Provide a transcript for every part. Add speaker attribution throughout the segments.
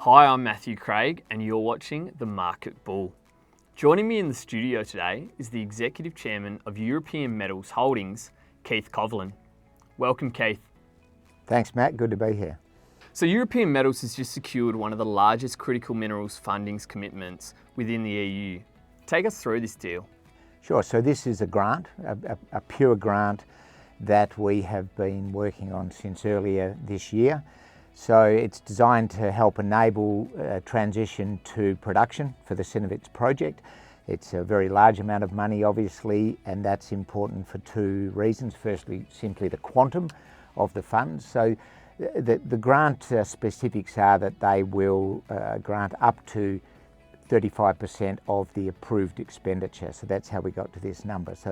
Speaker 1: Hi, I'm Matthew Craig and you're watching The Market Bull. Joining me in the studio today is the Executive Chairman of European Metals Holdings, Keith Coughlan. Welcome, Keith.
Speaker 2: Thanks, Matt. Good to be here.
Speaker 1: So European Metals has just secured one of the largest critical minerals fundings commitments within the EU. Take us through this deal.
Speaker 2: Sure. So this is a grant, a pure grant that we have been working on since earlier this year. So it's designed to help enable transition to production for the Cinovec project. It's a very large amount of money, obviously, and that's important for two reasons. Firstly, simply the quantum of the funds. So the grant specifics are that they will grant up to 35% of the approved expenditure. So that's how we got to this number. So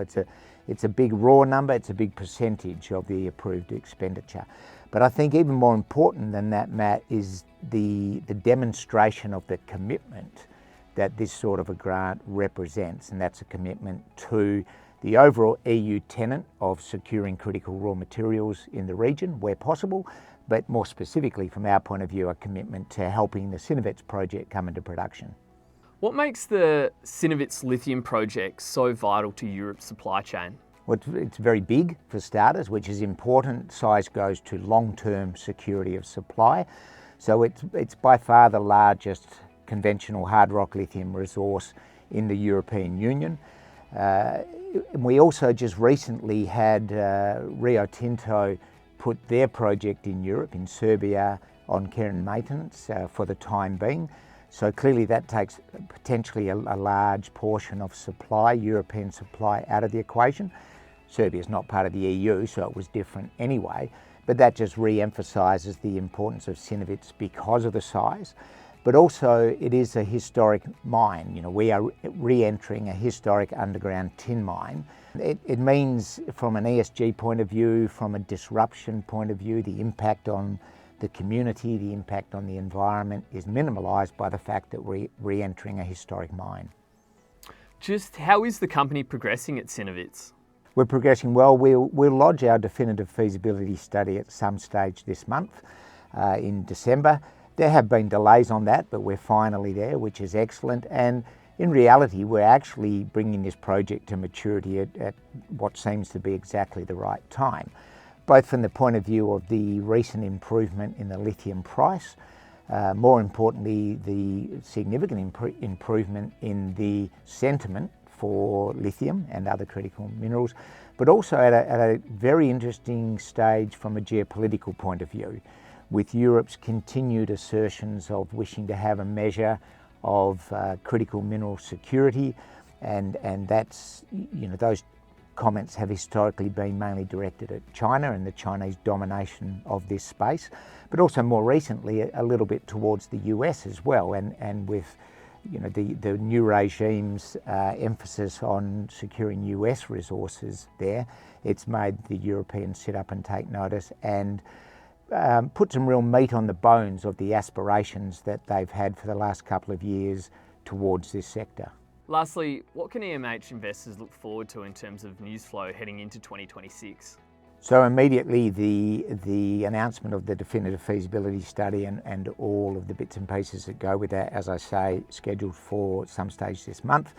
Speaker 2: it's a big raw number, it's a big percentage of the approved expenditure. But I think even more important than that, Matt, is the demonstration of the commitment that this sort of a grant represents, and that's a commitment to the overall EU tenet of securing critical raw materials in the region where possible, but more specifically from our point of view, a commitment to helping the Cinovec project come into production.
Speaker 1: What makes the Cinovec Lithium Project so vital to Europe's supply chain?
Speaker 2: Well, it's very big for starters, which is important. Size goes to long-term security of supply. So it's by far the largest conventional hard rock lithium resource in the European Union. We also just recently had Rio Tinto put their project in Europe, in Serbia, on care and maintenance for the time being. So clearly that takes potentially a large portion of supply, European supply, out of the equation. Serbia is not part of the EU, so it was different anyway, but that just re-emphasises the importance of Cinovec because of the size. But also it is a historic mine. You know, we are re-entering a historic underground tin mine. It means from an ESG point of view, from a disruption point of view, the impact on the community, the impact on the environment is minimalised by the fact that we're re-entering a historic mine.
Speaker 1: Just how is the company progressing at Cinovec?
Speaker 2: We're progressing well. We'll lodge our definitive feasibility study at some stage this month, in December. There have been delays on that, but we're finally there, which is excellent. And in reality, we're actually bringing this project to maturity at what seems to be exactly the right time, both from the point of view of the recent improvement in the lithium price, more importantly, the significant improvement in the sentiment for lithium and other critical minerals, but also at a very interesting stage from a geopolitical point of view, with Europe's continued assertions of wishing to have a measure of critical mineral security, and that's, you know, those comments have historically been mainly directed at China and the Chinese domination of this space, but also more recently a little bit towards the US as well, and with, you know, the new regime's emphasis on securing US resources there, it's made the Europeans sit up and take notice and put some real meat on the bones of the aspirations that they've had for the last couple of years towards this sector.
Speaker 1: Lastly, what can EMH investors look forward to in terms of news flow heading into 2026?
Speaker 2: So immediately the announcement of the definitive feasibility study and all of the bits and pieces that go with that, as I say, scheduled for some stage this month.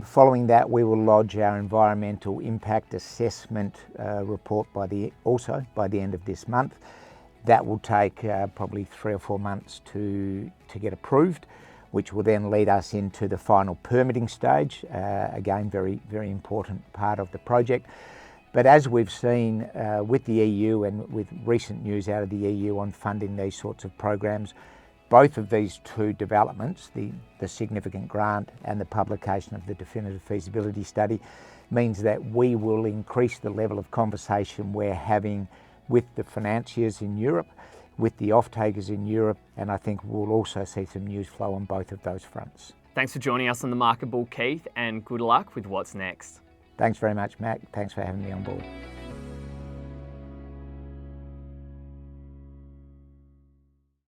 Speaker 2: Following that, we will lodge our environmental impact assessment report by the end of this month. That will take probably 3 or 4 months to get approved, which will then lead us into the final permitting stage. Again, very, very important part of the project. But as we've seen with the EU and with recent news out of the EU on funding these sorts of programs, both of these two developments, the significant grant and the publication of the definitive feasibility study, means that we will increase the level of conversation we're having with the financiers in Europe, with the off-takers in Europe, and I think we'll also see some news flow on both of those fronts.
Speaker 1: Thanks for joining us on The Market Bull, Keith, and good luck with what's next.
Speaker 2: Thanks very much, Matt. Thanks for having me on board.